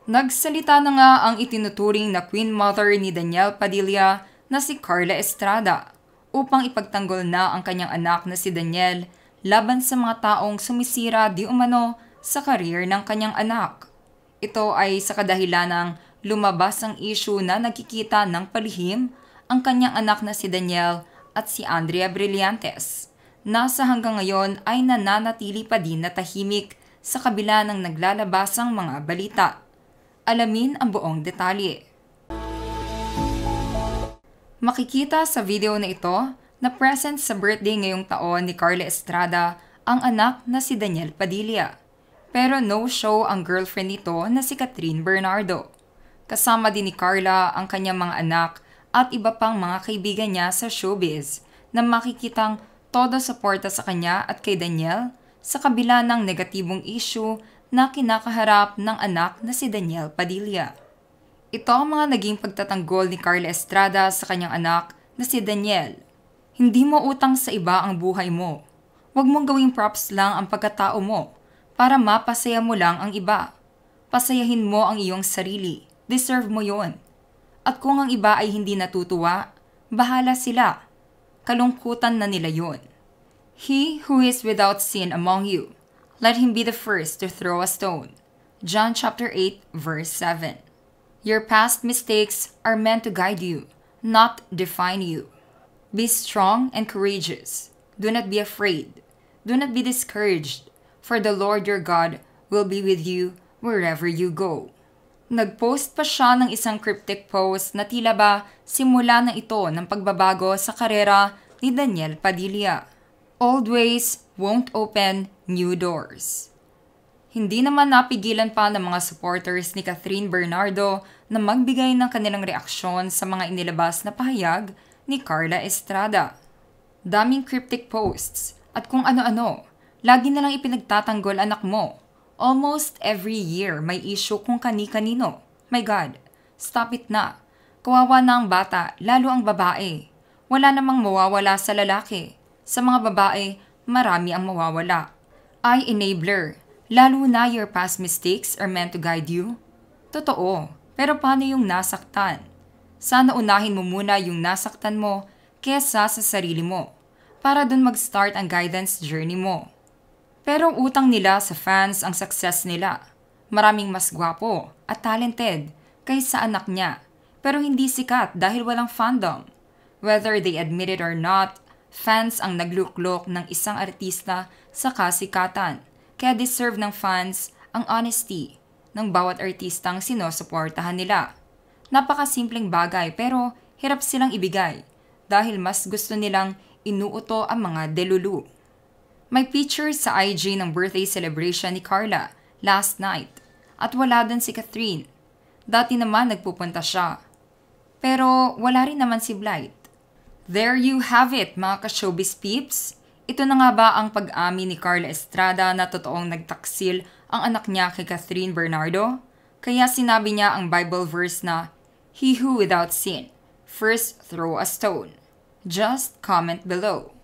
Nagsalita na nga ang itinuturing na Queen Mother ni Danielle Padilla na si Carla Estrada upang ipagtanggol na ang kanyang anak na si Danielle laban sa mga taong sumisira di umano sa career ng kanyang anak. Ito ay sa kadahilan ng lumabas ang issue na nagkikita ng palihim ang kanyang anak na si Danielle at si Andrea Brillantes, na sa hanggang ngayon ay nananatili pa din na tahimik sa kabila ng naglalabasang mga balita. Alamin ang buong detalye. Makikita sa video na ito na present sa birthday ngayong taon ni Carla Estrada ang anak na si Danielle Padilla. Pero no show ang girlfriend nito na si Catherine Bernardo. Kasama din ni Carla ang kanyang mga anak at iba pang mga kaibigan niya sa showbiz na makikitang todo suporta sa kanya at kay Danielle sa kabila ng negatibong issue na kinakaharap ng anak na si Danielle Padilla. Ito ang mga naging pagtatanggol ni Carla Estrada sa kanyang anak na si Danielle. Hindi mo utang sa iba ang buhay mo. Huwag mong gawing props lang ang pagkatao mo para mapasaya mo lang ang iba. Pasayahin mo ang iyong sarili. Deserve mo yon. At kung ang iba ay hindi natutuwa, bahala sila. Kalungkutan na nila yon. He who is without sin among you, let him be the first to throw a stone. John chapter 8, verse 7. Your past mistakes are meant to guide you, not define you. Be strong and courageous. Do not be afraid. Do not be discouraged, for the Lord your God will be with you wherever you go. Nag-post pa siya ng isang cryptic post na tila ba simula na ito ng pagbabago sa karera ni Danielle Padilla. Old ways won't open new doors. Hindi naman napigilan pa ng mga supporters ni Catherine Bernardo na magbigay ng kanilang reaksyon sa mga inilabas na pahayag ni Carla Estrada. Daming cryptic posts at kung ano-ano, lagi na lang ipinagtatanggol anak mo. Almost every year may issue kung kani-kanino. My God, stop it na. Kawawa na ang bata, lalo ang babae. Wala namang mawawala sa lalaki. Sa mga babae, marami ang mawawala. Ay enabler, lalo na your past mistakes are meant to guide you. Totoo, pero paano yung nasaktan? Sana unahin mo muna yung nasaktan mo kesa sa sarili mo para dun mag-start ang guidance journey mo. Pero utang nila sa fans ang success nila. Maraming mas gwapo at talented kaysa anak niya, pero hindi sikat dahil walang fandom. Whether they admit it or not, fans ang nagluklok ng isang artista sa kasikatan, kaya deserve ng fans ang honesty ng bawat artistang sinusuportahan nila. Napakasimpleng bagay pero hirap silang ibigay dahil mas gusto nilang inuuto ang mga delulu. May picture sa IG ng birthday celebration ni Carla last night at wala din si Catherine. Dati naman nagpupunta siya. Pero wala rin naman si Blight. There you have it, mga ka-showbiz peeps. Ito na nga ba ang pag-amin ni Carla Estrada na totoong nagtaksil ang anak niya kay Catherine Bernardo? Kaya sinabi niya ang Bible verse na, "He who without sin, first throw a stone." Just comment below.